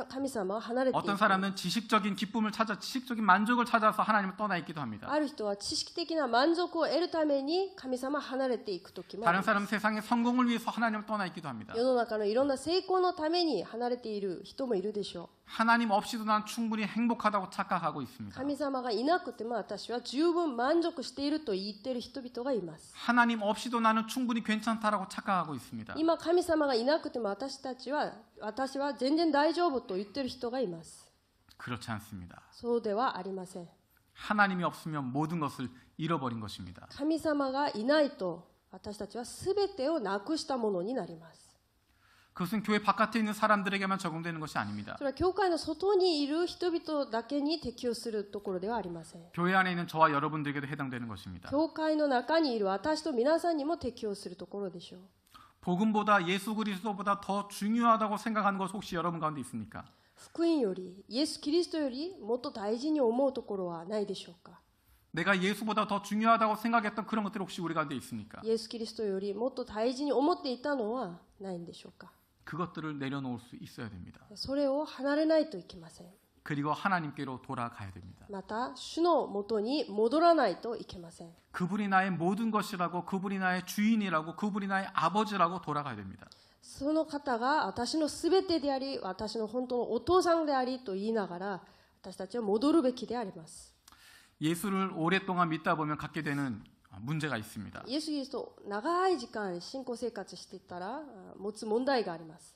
神様を離れてい 어떤 く。 사람은 지식적인 기쁨을 찾아 지식적인 만족을 찾아서 하나님을 떠나 있기도 합니다. ある人は知識的な満足を得るために神様を離れていく時もあり 다른 ます。 사람은 세상의 성공을 위해서 하나님을 떠나 있기도 합니다. 世の中のいろんな成功のために離れている人もいるでしょう。 하나님 없이도 난 충분히 행복하다고 착각하고 있습니다. 神様がいなくても私は十分満足していると言っている人々がいます。 하나님 없이도 나는 충분히 괜찮다라고 착각하고 있습니다. 今神様がいなくても私は全然大丈夫と言っている人がいます。 그렇지 않습니다. そうではありません。 하나님이 없으면 모든 것을 잃어버린 것입니다. 神様がいないと私たちは全てをなくしたものになります。 그것은 교회 바깥에 있는 사람들에게만 적용되는 것이 아닙니다. それは教会の外にいる人々だけに適用するところではありません。 교회 안에 있는 저와 여러분들에게도 해당되는 것입니다. 教会の中にいる私と皆さんにも適用するところでしょう。 복음보다 예수 그리스도보다 더 중요하다고 생각하는 것 혹시 여러분 가운데 있습니까? 福音よりイエス・キリストよりもっと大事に思うところはないでしょうか。 내가 예수보다 더 중요하다고 생각했던 그런 것들이 혹시 우리 가운데 있습니까? イエス・キリストよりもっと大事に思っていたのはないんでしょうか。 그것들을 내려놓을 수 있어야 됩니다. それを離れないといけません。 그리고 하나님께로 돌아가야 됩니다. また主のもとに戻らないといけません。 그분이 나의 모든 것이라고, 그분이 나의 주인이라고, 그분이 나의 아버지라고 돌아가야 됩니다. その方が私のすべてであり、私の本当のお父さんでありと言いながら、私たちは戻るべきであります。 예수를 오랫동안 믿다 보면 갖게 되는 문제가 있습니다. イエス・キリストを長い時間信仰生活していったら持つ問題があります。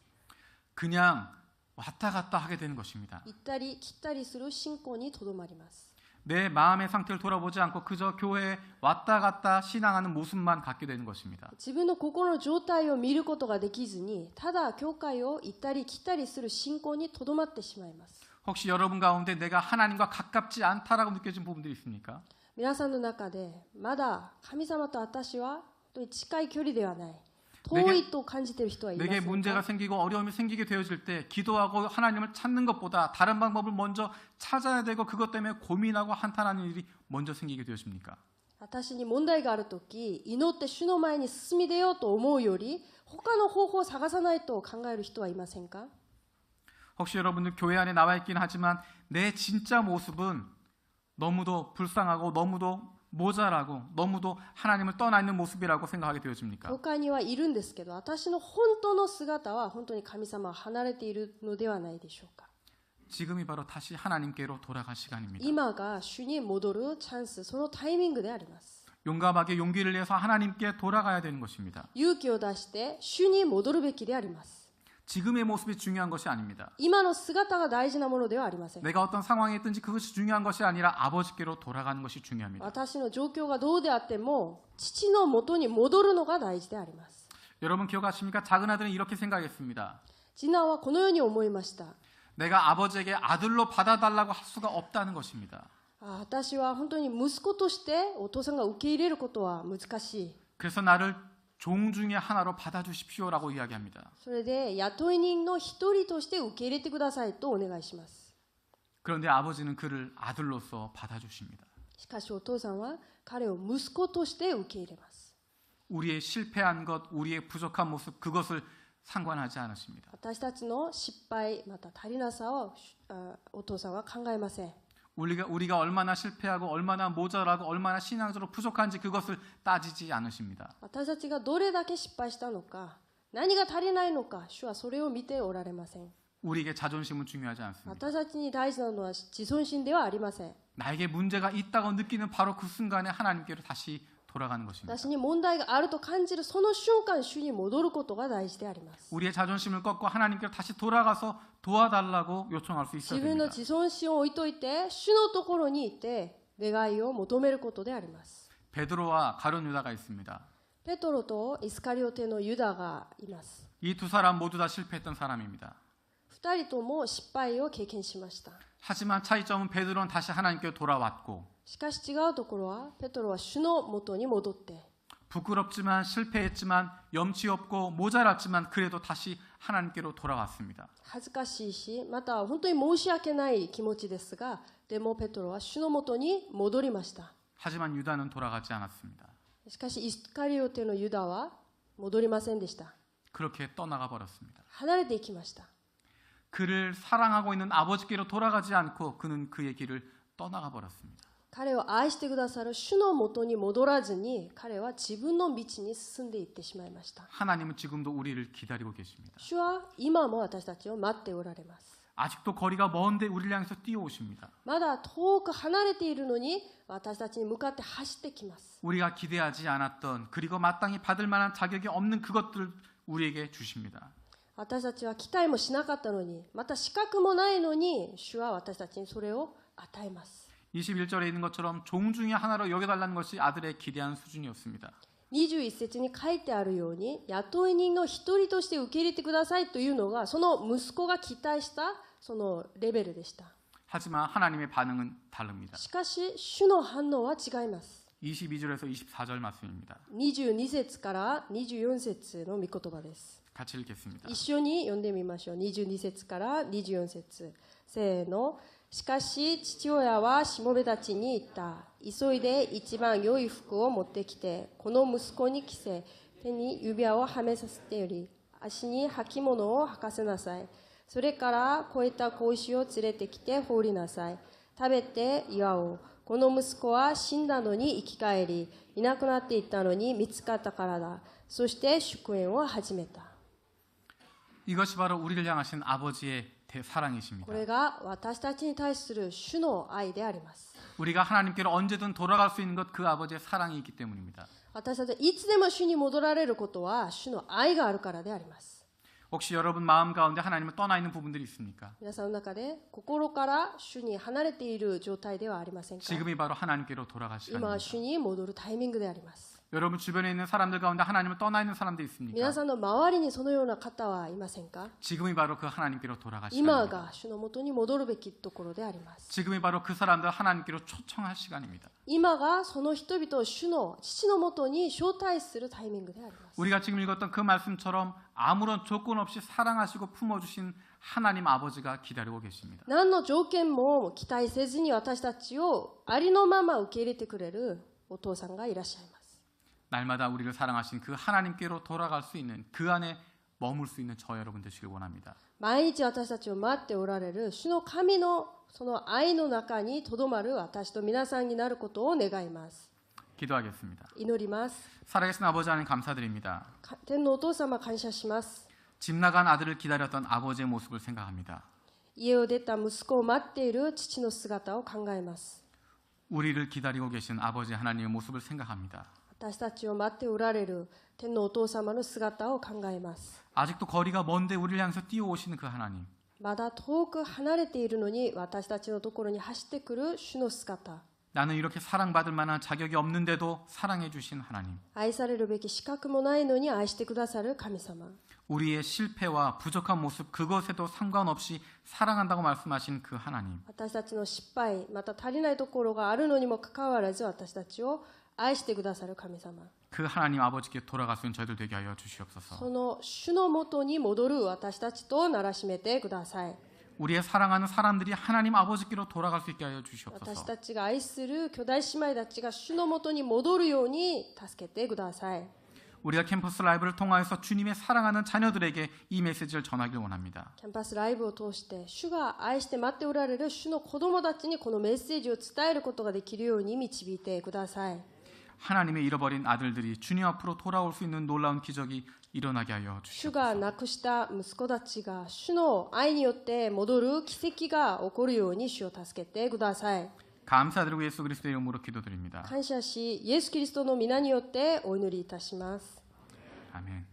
그냥 왔다 갔다 하게 되는 것입니다. 行ったり来たりする信仰にとどまります。 내 마음의 상태를 돌아보지 않고 그저 교회에 왔다 갔다 신앙하는 모습만 갖게 되는 것입니다. 自分の心の状態を見ることができずに、ただ教会を行ったり来たりする信仰にとどまってしまいます。 혹시 여러분 가운데 내가 하나님과 가깝지 않다라고 느껴진 부분들이 있습니까? 皆さんの中でまだ神様と私は本当に近い距離ではない、遠いと感じている人はいませ 내게 ん 문제가 か。 생기고 어려움이 생기게 되어질 때 기도하고 하나님을 찾는 것보다 다른 방법을 먼저 찾아야 되고 그것 때문에 고민하고 한탄하는 일이 먼저 생기게 되어집니까? 私に問題があるとき、祈って主の前に進み出ようと思うより、他の方法を探さないと考える人はいませんか。 혹시 여러분들 교회 안에 나와 있긴 하지만 내 진짜 모습은 너무도 불쌍하고 너무도 모자라고 너무도 하나님을 떠나 있는 모습이라고 생각하게 되어집니까? 教会にはいるんですけど、私の本当の姿は本当に神様を離れているのではないでしょうか。 지금이 바로 다시 하나님께로 돌아갈 시간입니다. 今が主に戻るチャンス、そのタイミングであります。 용감하게 용기를 내서 하나님께 돌아가야 되는 것입니다. 勇気を出して主に戻るべきであります。 지금의 모습이 중요한 것이 아닙니다. 今の姿が大事なものではありません。 내가 어떤 상황에 있든지 그것이 중요한 것이 아니라 아버지께로 돌아가는 것이 중요합니다. 私の状況がどうであっても、父の元に戻るのが大事であります。 여러분 기억하십니까? 작은 아들은 이렇게 생각했습니다. 次男はこのように思いました。 내가 아버지에게 아들로 받아달라고 할 수가 없다는 것입니다. 私は本当に息子としてお父さんが受け入れることは難しい。 그래서 나를 종 중에 하나로 받아주십시오라고 이야기합니다. それで雇い人の一人として受け入れてくださいとお願いします。 그런데 아버지는 그를 아들로서 받아주십니다. しかしお父さんは彼を息子として受け入れます。 우리의 실패한 것, 우리의 부족한 모습 그것을 상관하지 않으십니다. 私たちの失敗また足りなさをお父さんは考えません。 우리가 얼마나 실패하고 얼마나 모자라고 얼마나 신앙적으로 부족한지 그것을 따지지 않으십니다. 私たちがどれだけ失敗したのか、何が足りないのか、主はそれを見ておられません。 우리에게 자존심은 중요하지 않습니다. 私たちに大事なのは自尊心ではありません。 나에게 문제가 있다고 느끼는 바로 그 순간에 하나님께로 다시 돌아가는 것입니다. 私に問題があると感じるその瞬間、主に戻ることが大事であります。 우리의 자존심을 꺾고 하나님께로 다시 돌아가서 도와달라고 요청할 수 있어야 自分の 됩니다. 自尊心を置いといて、主のところにいて願いを求めることであります。 베드로와 가룟 유다가 있습니다. ペトロとイスカリオテのユダがいます。 이 두 사람 모두 다 실패했던 사람입니다. 二人とも失敗を経験しました。 하지만 차이점은 베드로는 다시 하나님께로 돌아왔고 しかし違うところは、ペトロは主のもとに戻って、 부끄럽지만 실패했지만 염치 없고 모자랐지만 그래도 다시 하나님께로 돌아왔습니다. 恥ずかしいし、また本当に申し訳ない気持ちですが、でもペトロは主のもとに戻りました。 하지만 유다는 돌아가지 않았습니다. しかしイスカリオテのユダは戻りませんでした。 그렇게 떠나가 버렸습니다. 離れていきました。 그를 사랑하고 있는 아버지께로 돌아가지 않고 그는 그의 길을 떠나가 버렸습니다. 彼を愛してくださる主のもとに戻らずに、彼は自分の道に進んでいってしまいました。 하나님은 지금도 우리를 기다리고 계십니다. 主は今も私たちを待っておられます。 아직도 거리가 먼데 우리를 향해서 뛰어오십니다. まだ遠く離れているのに、私たちに向かって走ってきます。 우리가 기대하지 않았던 그리고 마땅히 받을 만한 자격이 없는 그것들을 우리에게 주십니다. 私たちは期待もしなかったのに、また資格もないのに、主は私たちにそれを与えます。 21절에 있는 것처럼 종 중에 하나로 여겨달라는 것이 아들의 기대한 수준이었습니다. 21節に書いてあるように、雇い人の一人として受け入れてくださいというのが、その息子が期待したそのレベルでした。 하지만 하나님의 반응은 다릅니다. しかし、主の反応は違います。 22절에서 24절 말씀입니다. 22節から24節の御言葉です。 같이 읽겠습니다. 一緒に読んでみましょう。22節から24節。せーの。しかし父親はしもべたちに言った。急いで一番良い服を持ってきて、この息子に着せ、手に指輪をはめさせてより、足に履物を履かせなさい。それから肥えた子牛を連れてきて放りなさい。食べて祝おう。この息子は死んだのに生き返り、いなくなっていったのに見つかったからだ。そして祝宴を始めた。 이것이 바로 우리를 향하신 아버지의 사랑이십니다. これが私たちに対する主の愛であります。 우리가 하나님께로 언제든 돌아갈 수 있는 것 그 아버지의 사랑이 있기 때문입니다. 私たちはいつでも主に戻られることは主の愛があるからであります。 혹시 여러분 마음 가운데 하나님을 떠나 있는 부분들이 있습니까? 皆さんの中で心から主に離れている状態ではありませんか？ 지금이 바로 하나님께로 돌아갈 今は 시간입니다. 主に戻るタイミングであります。 여러분 주변에 있는 사람들 가운데 하나님을 떠나 있는 사람도 있습니까? 皆さんの周りにそのような方はいませんか？ 지금이 바로 그 하나님께로 돌아갈 今 시간입니다. が主のもとに戻るべきところであります。 지금이 바로 그 사람들 하나님께로 초청할 시간입니다. 今がその人々を主の父のもとに招待するタイミングであります。 우리가 지금 읽었던 그 말씀처럼 아무런 조건 없이 사랑하시고 품어주신 하나님 아버지가 기다리고 계십니다. 何の条件も期待せずに私たちをありのまま受け入れてくれるお父さんがいらっしゃいます。 날마다 우리를 사랑하신 그 하나님께로 돌아갈 수 있는 그 안에 머물 수 있는 저 여러분 되시길 원합니다. 毎日私たちを待っておられる主の神のその愛の中にとどまる私と皆さんになることを願います。 기도하겠습니다. 祈ります。 살아계신 아버지 하나님 감사드립니다. 天のお父様感謝します。 집 나간 아들을 기다렸던 아버지의 모습을 생각합니다. 家を出た息子を待っている父の姿を考えます。 우리를 기다리고 계신 아버지 하나님의 모습을 생각합니다. 私たちを待っておられる天のお父様の姿を考えます。 아직도 거리가 먼데 우리를 향해서 뛰어오시는 그 하나님. まだ遠く離れているのに私たちのところに走ってくる主の姿。 나는 이렇게 사랑받을 만한 자격이 없는데도 사랑해 주신 하나님. 愛されるべき資格もないのに愛してくださる神様。 우리의 실패와 부족한 모습 그것에도 상관없이 사랑한다고 말씀하신 그 하나님. 私たちの失敗、また足りないところがあるのにもかかわらず私たちを愛してくださる神様。 그 하나님 아버지께 돌아갈 수 있는 저희들 되게 하여 주시옵소서. その主のもとに戻る私たちとならしめてください。 우리의 사랑하는 사람들이 하나님 아버지께로 돌아갈 수 있게 하여 私 주시옵소서. たちが愛する兄弟姉妹たちが主のもとに戻るように助けてください。 우리가 캠퍼스 라이브를 통하여서 주님의 사랑하는 자녀들에게 이 메시지를 전하길 원합니다. キャンパスライブを通して主が愛して待っておられる主の子供たちにこのメッセージを伝えることができるように導いてください。 하나님의 잃어버린 아들들이 주님 앞으로 돌아올 수 있는 놀라운 기적이 일어나게 하여 主が 주시옵소서. 亡くした息子たちが主の愛によって戻る奇跡が起こるように主を助けてください。 감사드리고 예수 그리스도의 이름으로 기도드립니다. 感謝し、イエス・キリストの皆によってお祈りいたします。 아멘.